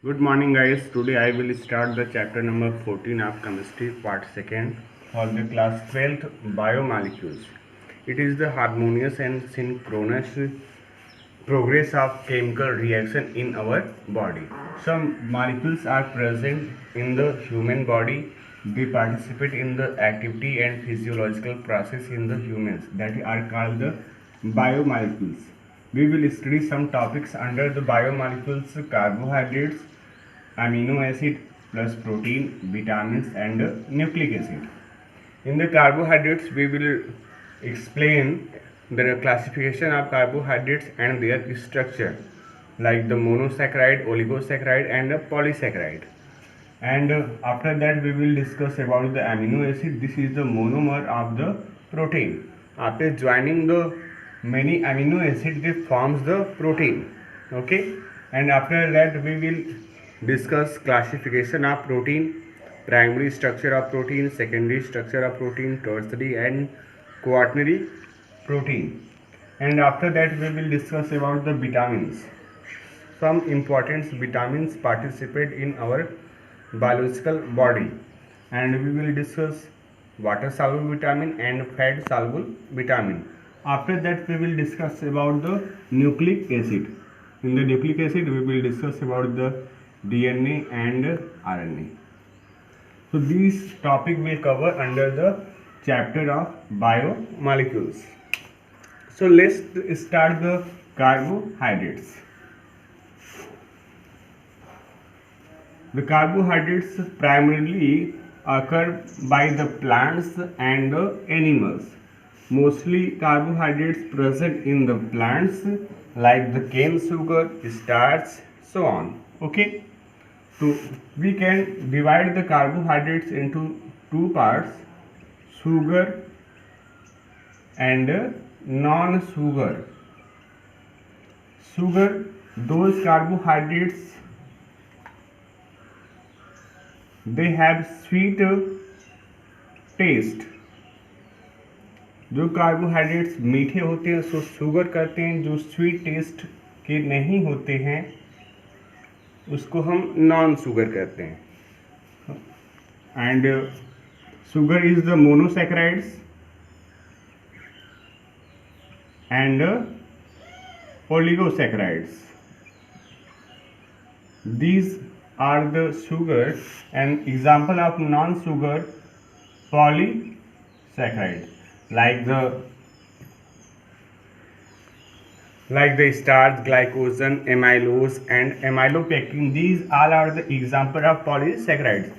Good morning, guys. Today I will start the chapter number 14 of chemistry, part 2nd, of the class 12th biomolecules. It is the harmonious and synchronous progress of chemical reaction in our body. Some molecules are present in the human body. They participate in the activity and physiological process in the humans that are called the biomolecules. We will study some topics under the biomolecules: carbohydrates, amino acid plus protein, vitamins, and nucleic acid. In the carbohydrates, we will explain the classification of carbohydrates and their structure, like the monosaccharide, oligosaccharide, and the polysaccharide. And after that, we will discuss about the amino acid. This is the monomer of the protein. After joining the many amino acid, they forms the protein. Okay, and after that, we will discuss classification of protein, primary structure of protein, secondary structure of protein, tertiary and quaternary protein. And after that, we will discuss about the vitamins. Some important vitamins participate in our biological body, and we will discuss water soluble vitamin and fat soluble vitamin. After that, we will discuss about the nucleic acid. In the nucleic acid, we will discuss about the DNA and RNA. So these topic will cover under the chapter of biomolecules. So let's start the carbohydrates. The carbohydrates primarily occur by the plants and the animals. Mostly carbohydrates present in the plants like the cane sugar, starch, so on. Okay. So we can divide the carbohydrates into two parts: sugar and non-sugar. Sugar, those carbohydrates, they have sweet taste. जो carbohydrates मीठे होते हैं उसको sugar कहते हैं, जो sweet taste के नहीं होते हैं उसको हम नॉन शुगर कहते हैं. And sugar is the monosaccharides and oligosaccharides. These are the sugar, and example of non-sugar polysaccharide like the starch, glycogen, amylose, and amylopectin. These all are the example of polysaccharides.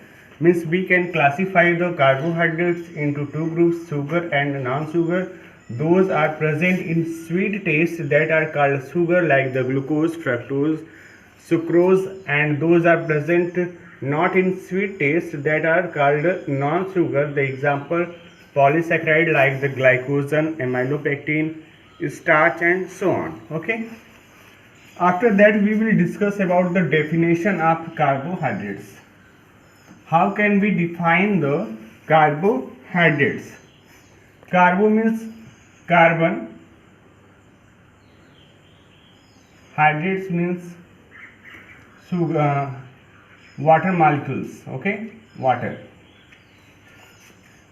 Means we can classify the carbohydrates into two groups: sugar and non-sugar. Those are present in sweet taste that are called sugar, like the glucose, fructose, sucrose, and those are present not in sweet taste that are called non-sugar. The example polysaccharide like the glycogen, amylopectin, starch, and so on. Okay. After that, we will discuss about the definition of carbohydrates. How can we define the carbohydrates? Carbo means carbon, hydrates means sugar, water molecules. Okay, water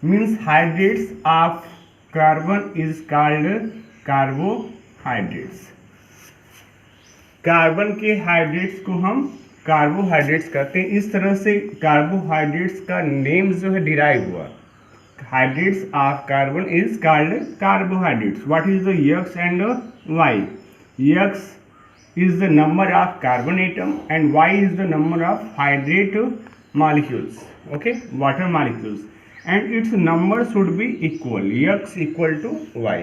means hydrates of carbon is called carbohydrates. Carbon के hydrates को हम carbohydrates कहते हैं. इस तरह से carbohydrates का name जो है डिराइव हुआ. Hydrates of carbon is called carbohydrates. What is the X and Y? X is the number of carbon atom and y is the number of hydrate molecules. Okay, water molecules, and its number should be equal. X equal to y.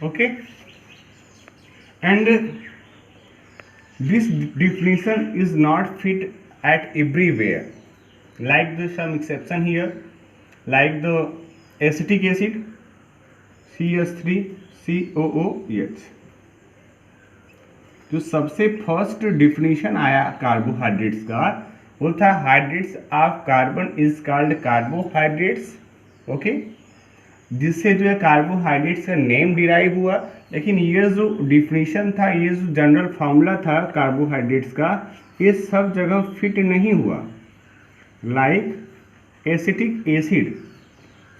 Okay, and this definition is not fit at everywhere, like the some exception here, like the acetic acid CH3COOH. जो सबसे first definition आया carbohydrates का वो था hydrates of carbon is called carbohydrates. Okay, जिससे जो है carbohydrates का नेम डिराइव हुआ. लेकिन ये जो डिफिनीशन था, ये जो जनरल फार्मूला था कार्बोहाइड्रेट्स का, ये सब जगह फिट नहीं हुआ। लाइक एसिटिक एसिड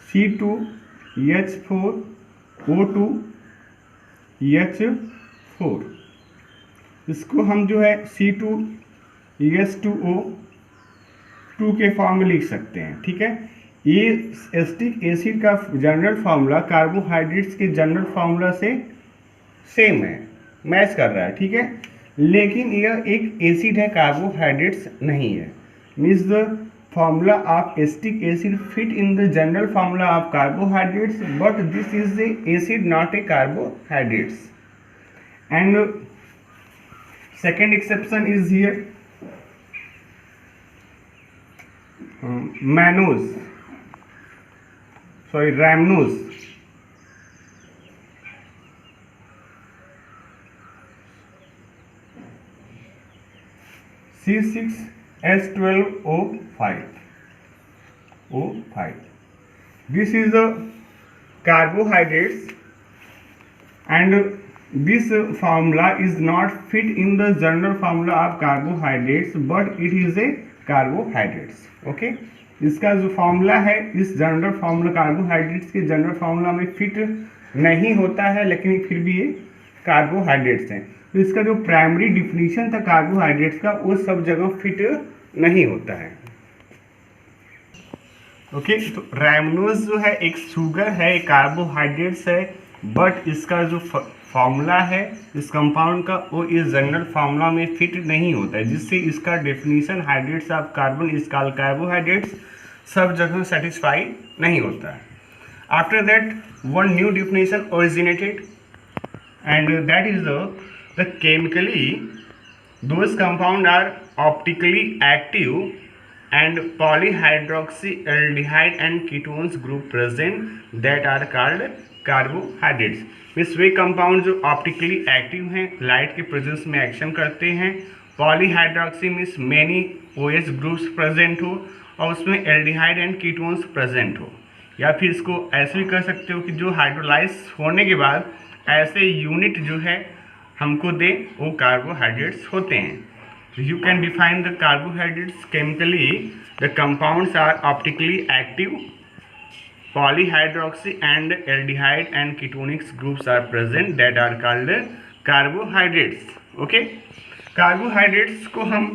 C2H4O2H4, इसको हम जो है C2H2O2 के फॉर्म में लिख सकते हैं, ठीक है। ये एसिटिक एसिड का जनरल फार्मूला कार्बोहाइड्रेट्स के जनरल फार्मूला से सेम है, मैच कर रहा है, ठीक है। लेकिन यह एक एसिड है, कार्बोहाइड्रेट्स नहीं है। Means the formula of acetic acid fit in the general formula of carbohydrates, but this is the acid not a carbohydrates. And second exception is here rhamnose, C6H12O5. This is the carbohydrates, and this formula is not fit in the general formula of carbohydrates, but it is a carbohydrates. Okay, इसका जो formula है इस general formula carbohydrates के general formula में fit नहीं होता है, लेकिन फिर भी ये कार्बोहाइड्रेट्स हैं। तो इसका जो प्राइमरी डिफिनीशन था कार्बोहाइड्रेट्स का, वो सब जगह फिट नहीं होता है। ओके, तो रैमनोज जो है एक शुगर है, एक कार्बोहाइड्रेट्स है, बट इसका जो फार्मूला है इस कंपाउंड का, वो इस जनरल फार्मूला में फिट नहीं होता है, जिससे इसका definition hydrates of carbon is called carbohydrates सब जगह सेटिस्फाई नहीं होता है। After that one new definition originated, and that is the chemically those compound are optically active and polyhydroxyaldehyde and ketones group present that are called carbohydrates। Means way compound जो optically active हैं, light के presence में action करते हैं, polyhydroxy means many OH groups present हो, और उसमें aldehyde and ketones present हो। या फिर इसको ऐसे भी कर सकते हो कि जो हाइड्रोलाइज होने के बाद ऐसे यूनिट जो है हमको दे, वो कार्बोहाइड्रेट्स होते हैं। You can define the carbohydrates chemically. The compounds are optically active, polyhydroxy and aldehyde and ketonic groups are present that are called carbohydrates. Okay, carbohydrates को हम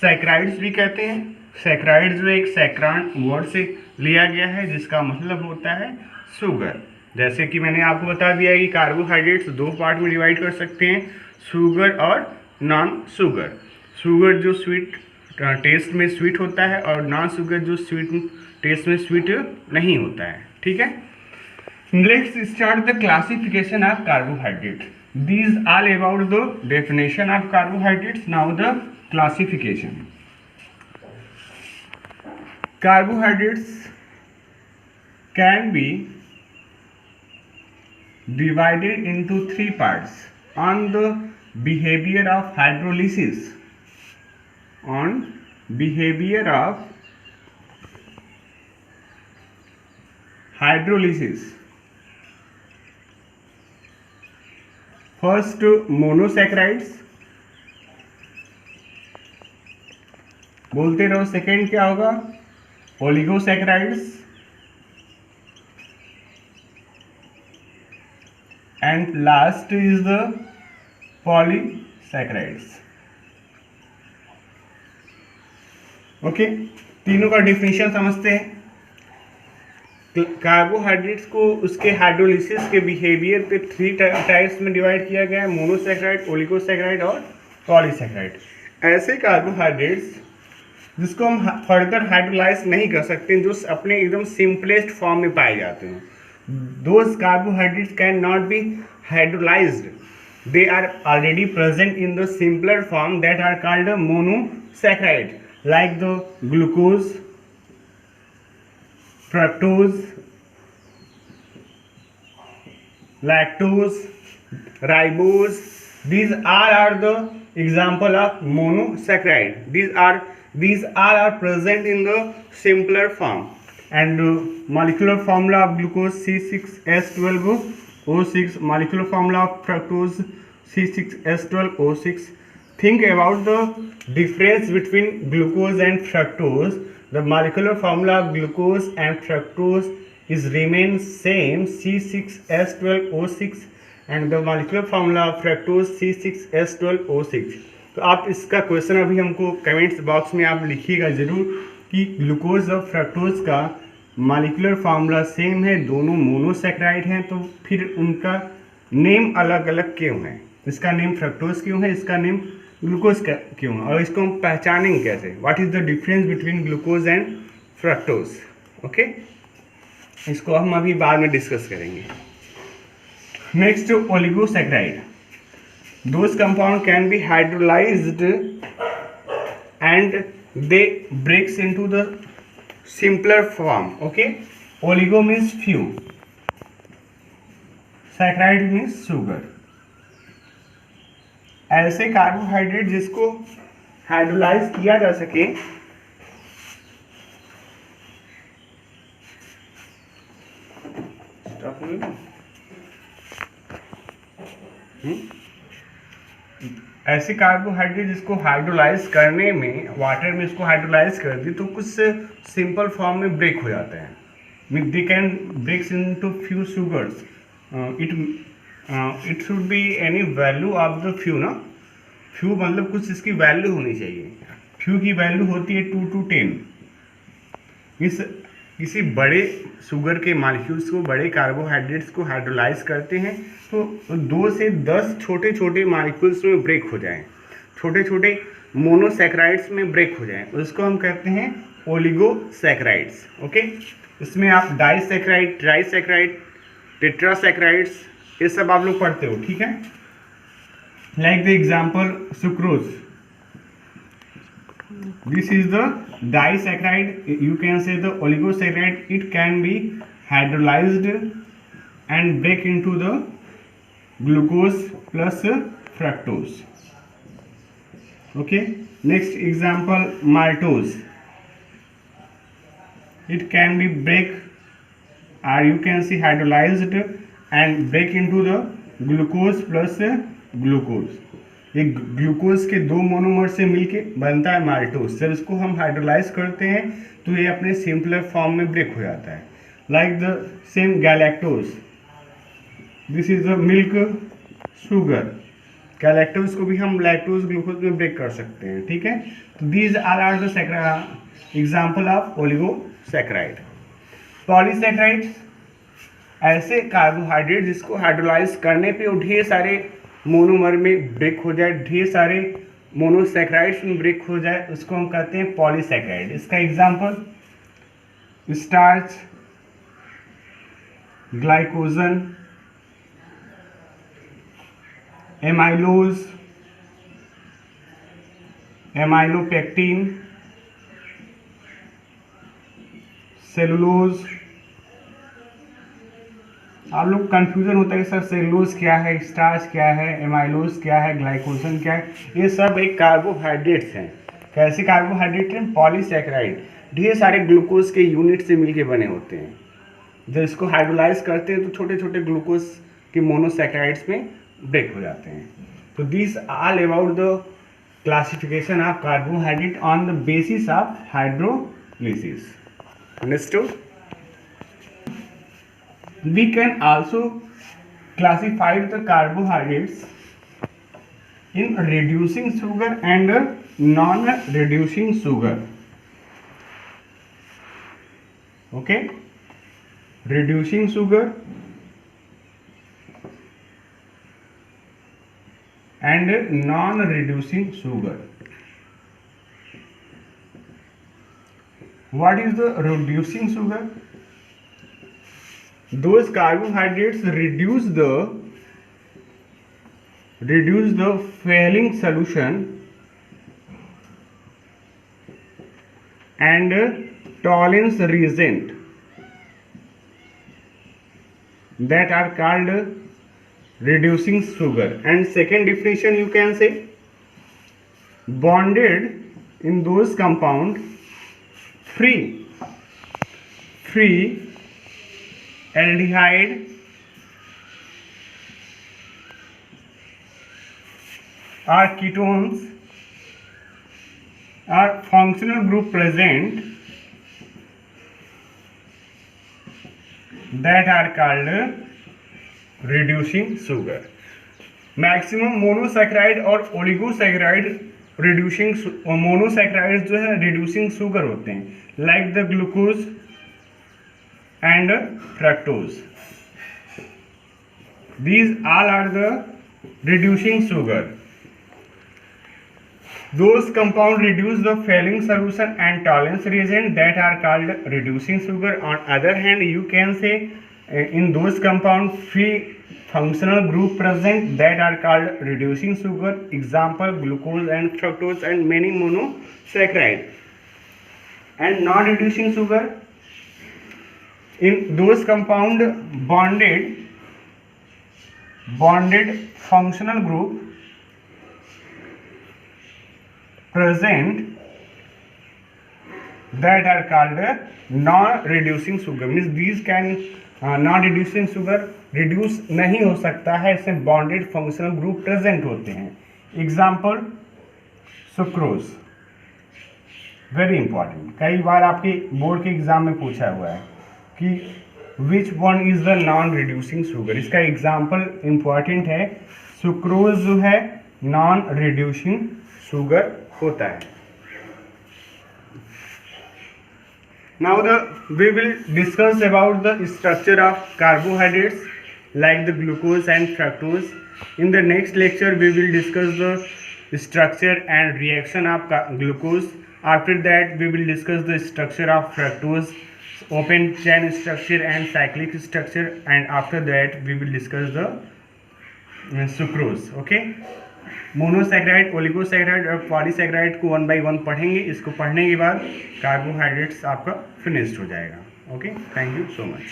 सैकराइड्स भी कहते हैं। सैकराइड जो एक सैकरान वर्ड से लिया गया है, जिसका मतलब होता है शुगर। जैसे कि मैंने आपको बता दिया कि कार्बोहाइड्रेट्स दो पार्ट में डिवाइड कर सकते हैं, शुगर और नॉन शुगर। शुगर जो स्वीट टेस्ट में स्वीट होता है, और नॉन शुगर जो स्वीट टेस्ट में स्वीट नहीं होता है, ठीक है। Let's start the classification of carbohydrate. These all about the definition of carbohydrates. Now the classification. Carbohydrates can be divided into three parts on the behavior of hydrolysis. On behavior of hydrolysis. First, monosaccharides बोलते रहो। Second क्या होगा? Oligosaccharides, and last is the polysaccharides. Okay, तीनों का definition समझते हैं। Carbohydrates को उसके हाइड्रोलिसिस के बिहेवियर पे थ्री टाइप्स में डिवाइड किया गया है, मोनोसैकेराइड, ओलिगोसैकेराइड और पॉलीसैकेराइड। ऐसे कार्बोहाइड्रेट्स जिसको हम फर्दर हाइड्रोलाइज नहीं कर सकते, जो अपने एकदम सिंपलेस्ट फॉर्म में पाए जाते हैं, those carbohydrates can not be hydrolysed, they are already present in the simpler form that are called monosaccharide, like the glucose, fructose, lactose, ribose. These all are the example of monosaccharide. These all are present in the simpler form, and molecular formula of glucose C6H12 O6, molecular formula of fructose C6H12O6. Think about the difference between glucose and fructose. The molecular formula of glucose and fructose is remains same C6H12O6 and the molecular formula of fructose C6H12O6. तो आप इसका question अभी हमको comments box में आप लिखिएगा ज़रूर कि ग्लूकोज और फ्रक्टोज का मॉलिक्यूलर फार्मूला सेम है, दोनों मोनोसैकेराइड हैं, तो फिर उनका नेम अलग अलग क्यों है? इसका नेम फ्रक्टोज क्यों है, इसका नेम ग्लूकोज क्यों है, और इसको हम पहचानेंगे कैसे? What is the difference between glucose and fructose? Okay, इसको हम अभी बाद में डिस्कस करेंगे। Next, oligosaccharide. Those compound can be hydrolyzed and they breaks into the simpler form. Okay, oligo means few, saccharide means sugar. ऐसे carbohydrate जिसको hydrolyse किया जा सके, ऐसे कार्बोहाइड्रेट जिसको हाइड्रोलाइज करने में वाटर में इसको हाइड्रोलाइज कर दी तो कुछ सिंपल फॉर्म में ब्रेक हो जाते हैं। They can breaks into few sugars. It should be any value of the few ना, फ्यू मतलब कुछ इसकी वैल्यू होनी चाहिए। फ्यू की वैल्यू होती है 2 to 10। किसी बड़े शुगर के मॉलिक्यूल्स को, बड़े कार्बोहाइड्रेट्स को हाइड्रोलाइज करते हैं तो 2 से 10 छोटे छोटे मॉलिक्यूल्स में ब्रेक हो जाएं, छोटे छोटे मोनोसैकेराइड्स में ब्रेक हो जाएं, उसको हम कहते हैं ओलिगोसैकेराइड्स। ओके, इसमें आप डाइसैकेराइड, ट्राइसैकेराइड, टेट्रासैकेराइड्स ये सब आप लोग पढ़ते हो, ठीक है। Like the example sucrose, this is the disaccharide, you can say the oligosaccharide. It can be hydrolyzed and break into the glucose plus fructose. Okay, next example, maltose. It can be break, or you can see hydrolyzed and break into the glucose plus glucose. एक glucose के 2 monomer से मिलके बनता है maltose. जब इसको हम hydrolyse करते हैं तो ये अपने सिंपलर फॉर्म में ब्रेक हो जाता है। Like the same galactose, this is the milk sugar. Galactose को भी हम लैक्टोज ग्लूकोज में ब्रेक कर सकते हैं, ठीक है। तो these are the example of oligosaccharide. Polysaccharides, ऐसे कार्बोहाइड्रेट जिसको हाइड्रोलाइज करने पे वो ढेर सारे मोनोमर में ब्रेक हो जाए, ढेर सारे मोनोसैकेराइड्स में ब्रेक हो जाए, उसको हम कहते हैं पॉलीसैकेराइड। इसका example starch, glycogen, amylose, amylopectin, cellulose. आप लोग कंफ्यूजन होता है कि सर सेलुलोज क्या है, स्टार्च क्या है, एमाइलोज क्या है, ग्लाइकोजन क्या है। ये सब एक कार्बोहाइड्रेट्स हैं। कैसे कार्बोहाइड्रेट हैं? पॉलीसैकेराइड, ढेर सारे ग्लूकोज के यूनिट से मिलके बने होते हैं। जब इसको हाइड्रोलाइज करते हैं तो छोटे छोटे ग्लूकोज के मोनोसैकेराइड्स में ब्रेक हो जाते हैं। तो this all about the classification of carbohydrate on the basis of hydrolysis. Understood? We can also classify the carbohydrates in reducing sugar and non-reducing sugar. Okay, reducing sugar and non-reducing sugar. What is the reducing sugar? Those carbohydrates reduce the failing solution and tolerance reagent that are called reducing sugar. And second definition you can say, bonded in those compound free aldehyde are ketones are functional group present that are called reducing sugar. Maximum monosaccharide और oligosaccharide reducing monosaccharide जो है reducing sugar होते हैं, like the glucose and fructose. These all are the reducing sugar. Those compounds reduce the failing solution and tolerance reagent that are called reducing sugar. On other hand, you can say in those compounds free functional group present that are called reducing sugar. Example, glucose and fructose and many monosaccharide. And non-reducing sugar, in those compound bonded functional group present that are called non-reducing sugar. Means these can non-reducing sugar reduce नहीं हो सकता है, इसमें bonded functional group present होते हैं. Example, sucrose. Very important, कई बार आपके board के एग्जाम में पूछा हुआ है कि which one is the non reducing sugar. इसका एग्जाम्पल इंपॉर्टेंट है. सुक्रोज जो है नॉन रिड्यूसिंग शुगर होता है. Now we will discuss about the structure of carbohydrates like the glucose and fructose. In the next lecture we will discuss the structure and reaction of glucose. After that we will discuss the structure of fructose, open chain structure and cyclic structure, and after that we will discuss the sucrose. Okay, monosaccharide, oligosaccharide और polysaccharide को 1 by 1 पढ़ेंगे. इसको पढ़ने के बाद carbohydrates आपका finished हो जाएगा. Okay, thank you so much.